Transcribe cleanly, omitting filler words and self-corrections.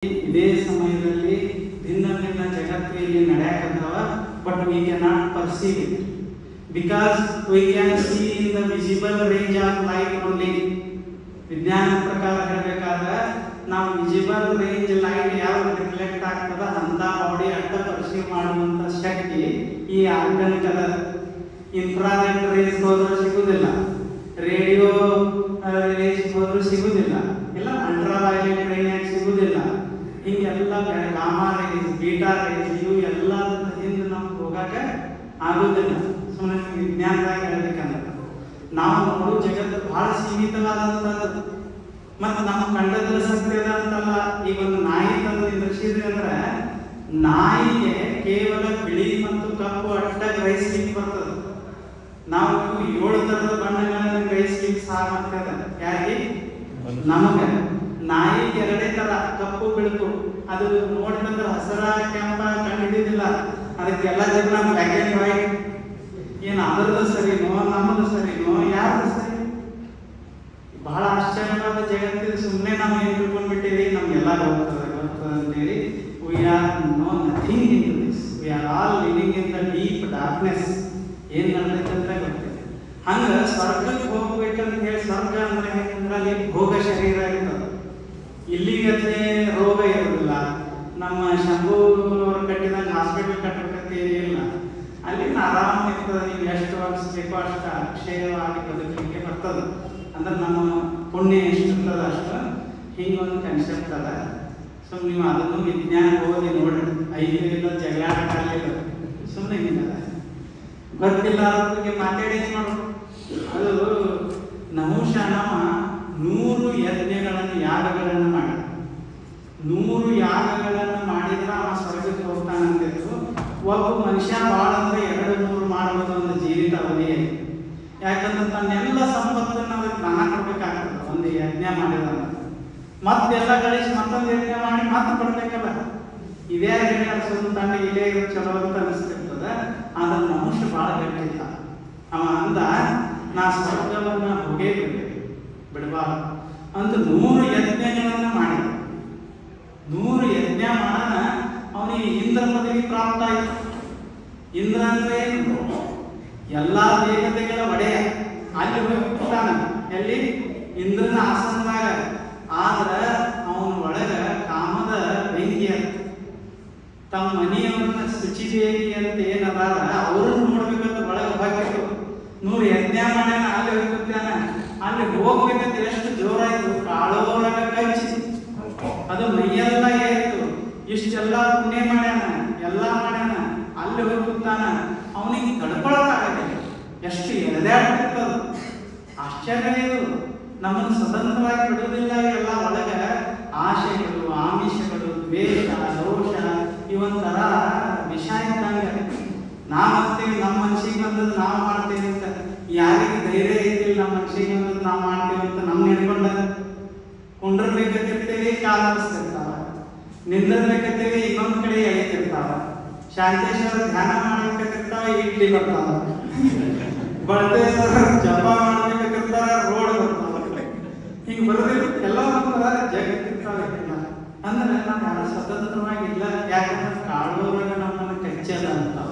ಇದೇ ಸಮಯದಲ್ಲಿ ಭಿನ್ನ ಭಿನ್ನ ಜಗತ್ತು ಇಲ್ಲಿ ನಡೆಯಕತ್ತವ, but we can not perceive it because we can see in the visible range of light only. ವಿಜ್ಞಾನ ಪ್ರಕಾರ ಹೇಳಬೇಕಾದ್ರೆ ನಾವು ವಿಸಿಬಲ್ ರೇಂಜ್ ಲೈಟ್ ಯಾವಾಗ ರಿಫ್ಲೆಕ್ಟ್ ಆಗ್ತದ ಅಂತ ಬಾಡಿ ಅಡ್ಡ ಪರ್ಸೀವ್ ಮಾಡುವಂತ ಶಕ್ತಿ ಈ ಆರ್ಗಾನಿಕ್ ಅದ. ಇನ್ಫ್ರಾರೆಡ್ ರೇಸ್ ಹೋದ್ರೆ ಸಿಗುದಿಲ್ಲ, ರೇಡಿಯೋ ರೇಸ್ ಹೋದ್ರೂ ಸಿಗುದಿಲ್ಲ, ಇಲ್ಲ ಅಲ್ಟ್ರಾ ವೈಲೆಟ್ ರೇಸ್ ಸಿಗುದಿಲ್ಲ. ಹಿಂಗೆಲ್ಲ ಗಾಮಾ ರೇಸ್, ಬೀಟಾ ರೇಸ್ ಇವು ಎಲ್ಲ ಹಿಂದೆ ನಮ್ಗೆ ಹೋಗಕ್ಕೆ ಆಗುದಿಲ್ಲ. ಸುಮ್ಮನೆ ವಿಜ್ಞಾನದಾಗ ಹೇಳ್ಬೇಕಂದ್ರೆ ನಾವು ನೋಡು ಜಗತ್ತು ಬಹಳ ಸೀಮಿತವಾದಂಥದ್ದು. ಮತ್ತು ನಮ್ಮ ಕಂಡದ ಸತ್ಯದ ಅಂತಲ್ಲ. ಈಗ ಒಂದು ನಾಯಿ ತಂದು ನಿಂದ್ರಿಸಿದ್ರಿ ಅಂದ್ರೆ ನಾಯಿಗೆ ಕೇವಲ ಬಿಳಿ ಮತ್ತು ಕಪ್ಪು ಅಡ್ಡ ಗ್ರಹಿಸ್ಲಿಕ್ಕೆ ಬರ್ತದೆ. ನಾವು 7 ತರದ ಬಣ್ಣಗಳನ್ನು ಗ್ರಹಿಸ್ಲಿಕ್ಕೆ ಸಾಕಾಗ್ತದೆ. ಯಾರಿಗೆ? ನಮಗೆ. ನಾಯಿಗೆ 2 ತರ, ಕಪ್ಪು ಬೆಳಕು. ಅದು ನೋಡಿದ್ರೆ ಹಸರ ಕೆಂಪ ಕಂಡು ಹಿಡಿದಿಲ್ಲ. ಅದಕ್ಕೆಲ್ಲ ಜನ ಬ್ಲ್ಯಾಕ್ ಆ್ಯಂಡ್ ವೈಟ್. ಏನು ಅದರದ್ದು ಸರಿನೋ ನಮ್ಮದು ಸರಿನೋ ಯಾರ್ದು ಸರಿ? ಬಹಳ ಆಶ್ಚರ್ಯವಾದ ಜಗತ್ತಿದೆ. ಸುಮ್ಮನೆ ನಾವು ಏನು ತಿಳ್ಕೊಂಡ್ಬಿಟ್ಟಿವಿ, ನಮ್ಗೆಲ್ಲ ಗೊತ್ತದ ಅಂತೇಳಿ. We are know nothing into this. We are all living in the deep darkness. ಏನು ನಡೆದೈತೆ ಅಂತ ಗೊತ್ತಿದೆ. ಹಂಗೆ ಸ್ವರ್ಗಕ್ಕೆ ಹೋಗ್ಬೇಕಂತ ಹೇಳಿ, ಸ್ವರ್ಗ ಅಂದ್ರೆ ಹೆಂಗಂದ್ರೆ ಅಲ್ಲಿ ಭೋಗ ಶರೀರ ಇರ್ತದೆ. ಇಲ್ಲಿಗತ್ತೆ ರೋಗ ಇರೋದಿಲ್ಲ. ನಮ್ಮ ಶಂಭೂರವ್ರು ಕಟ್ಟಿದಂಗೆ ಹಾಸ್ಪಿಟಲ್ ಕಟ್ಟಬೇಕಂತ ಏನಿಲ್ಲ. ಅಲ್ಲಿ ಆರಾಮ ಇರ್ತದೆ. ನೀವು ಎಷ್ಟು ವರ್ಷ ಬೇಕೋ ಅಷ್ಟು ಅಕ್ಷಯವಾಗಿ ಬದುಕಲಿಕ್ಕೆ ಬರ್ತದೆ. ಅಂದ್ರೆ ನಮ್ಮ ಪುಣ್ಯ ಎಷ್ಟು ಇರ್ತದೆ ಅಷ್ಟು. ಹಿಂಗೊಂದು ಕನ್ಸೆಪ್ಟ್ ಅದ. ಸೊ ನೀವು ಅದನ್ನು ವಿಜ್ಞಾನ ಓದಿ ನೋಡಿ. 5 ಜಗಳಾಟ ಸುಮ್ಮನೆ ಹಿಂಗದ ಗೊತ್ತಿಲ್ಲ ಬಗ್ಗೆ ಮಾತಾಡಿ ಮಾಡೋದು. ಅದು ನಹುಷ ನಮ್ಮ 100 ಯಜ್ಞಗಳನ್ನು ಯಾಗಗಳನ್ನು ಮಾಡಿ 100 ಯಾಗಗಳನ್ನು ಮಾಡಿದ್ರೆ ಅವ ಸ್ವರ್ಗಕ್ಕೆ ಹೋಗ್ತಾನಂತಿದ್ರು. ಒಬ್ಬ ಮನುಷ್ಯ ಭಾಳ ಅಂದ್ರೆ 200 ಮಾಡುವುದು ಒಂದು ಜೀವಿತ ಅವಧಿಯೇ. ಯಾಕಂದ್ರೆ ತನ್ನೆಲ್ಲ ಸಂಪತ್ತನ್ನು ಅದಕ್ಕೆ ದಾನ ಕೊಡ್ಬೇಕಾಗ್ತದೆ. ಒಂದು ಯಜ್ಞ ಮಾಡಿದ ಮತ್ತೆಲ್ಲ ಗಳಿಸಿ ಮತ್ತೊಂದು ಯಜ್ಞ ಮಾಡಿ ಮತ್ತೆ ಕೊಡ್ಬೇಕಲ್ಲ. ಇದೇ ಯಜ್ಞ ತನ್ನ ಇಲ್ಲೇ ಚಲೋ ಅಂತ ಅನಿಸ್ತಿರ್ತದೆ. ಆದ್ರೆ ನಹುಷ ಭಾಳ ಗಟ್ಟಿಲ್ಲ. ಅವ ಅಂದ, ನಾ ಸ್ವರ್ಗವನ್ನ ಹೋಗೇ ಬಿಡಬಾರ್ದು ಅಂತ 100 ಯಜ್ಞಗಳನ್ನು ಮಾಡಿದ. 100 ಯಜ್ಞ ಮಾಡೋಣ ಅವನಿಗೆ ಇಂದ್ರ ಪದವಿ ಪ್ರಾಪ್ತ ಆಯಿತು. ಇಂದ್ರ ಅಂದ್ರೆ ಏನು? ಎಲ್ಲಾ ದೇವತೆಗಳ ಒಡೆಯ. ಅಲ್ಲಿ ಹೋಗ್ಬಿಟ್ಟಾನ. ಎಲ್ಲಿ? ಇಂದ್ರನ ಆಸನದಾಗ. ಆದ್ರ ಅವನ ಒಳಗ ಕಾಮದ ಬೆಂಕಿ ಅಂತ. ತಮ್ಮ ಮನೆಯವರನ್ನ ಶುಚಿದೇವಿ ಅಂತ ಏನದಾರ ಅವ್ರನ್ನ ನೋಡ್ಬೇಕಂತ ಒಳಗೆ ಹೋಗಿತ್ತು. 100 ಯಜ್ಞ ಮಾಡ್ಯಾನ. ಅಲ್ಲಿ ಹೋಗ್ಬಿಟ್ಟಾನ. ಅಲ್ಲಿ ಹೋಗ್ಬೇಕಂತ ಎಷ್ಟು ಜೋರಾಯ್ತು. ಕಾಳೋರಗ ಕಚ್ಚಿ ಅದು ಮೈಯೆಲ್ಲ ಏರಿತು. ಇಷ್ಟೆಲ್ಲ ಪುಣ್ಯ ಮಾಡ್ಯಾನ, ಎಲ್ಲ ಮಾಡ್ಯಾನ. ಅಲ್ಲಿ ಹೋಗ್ಬಿಡ್ತಾನ. ಅವನಿಗೆ ತಡ್ಕೊಳಕ್ಕಾಗಲ್ಲ. ಎಷ್ಟು ಎಳೆದಾಡ್ತಿರ್ತದ. ಆಶ್ಚರ್ಯ ಇದು. ನಮ್ಮನ್ನು ಸ್ವತಂತ್ರವಾಗಿ ಬಿಡುವುದಿಲ್ಲ. ಎಲ್ಲ ಒಳಗ ಆಶೆಗಳು, ಆಮಿಷಗಳು, ದ್ವೇಷ, ದೋಷ ಇವೊಂಥರ ವಿಷ ಇದ್ದಂಗೆ. ನಾವಂತೇವೆ ನಮ್ಮ ಮನಸ್ಸಿಗೆ ಬಂದದ್ದು ನಾವು ಮಾಡ್ತೇವೆ ಅಂತ. ಯಾರಿಗೆ ಧೈರ್ಯ ಐತಿಲ್ಲ ನಮ್ಮ ಮನಸ್ಸಿಗೆ ಬಂದದ್ದು ನಾವು ಮಾಡ್ತೇವೆ ಅಂತ ನಮ್ಮ ಹಿಡ್ಕೊಂಡ ಕುಂಡ್ರಬೇಕಂತಿರ್ತೇವೆ, ಕಾಲಿರ್ತಾವ. ನಿಂದಿರ್ಬೇಕಂತೇವೆ, ಇನ್ನೊಂದು ಕಡೆ ಎಳಿತಿರ್ತಾವ. ಶಾಂತೇಶ್ವರ ಧ್ಯಾನ ಮಾಡ್ಬೇಕಂತಿರ್ತಾವ, ಇಡ್ಲಿ ಬರ್ತಾವ. ಬಳ್ತೇಶ್ವರ ಜಪ ಮಾಡ್ಬೇಕಂತಿರ್ತಾರ, ರೋಡ್ ಬರ್ತಾವ. ಹಿಂಗೆ ಬರೋದಿಲ್ಲ. ಎಲ್ಲ ಬರ್ತಾರ, ಜಗತ್ತಿರ್ತಾವ. ಅಂದ್ರೆ ನಾವು ಯಾರು ಸ್ವತಂತ್ರವಾಗಿಲ್ಲ. ಯಾಕಂದ್ರೆ ಕಾಳೂರಾಗ ನಮ್ಮನ್ನು ಕಚ್ಚದ ಅಂತಾವ.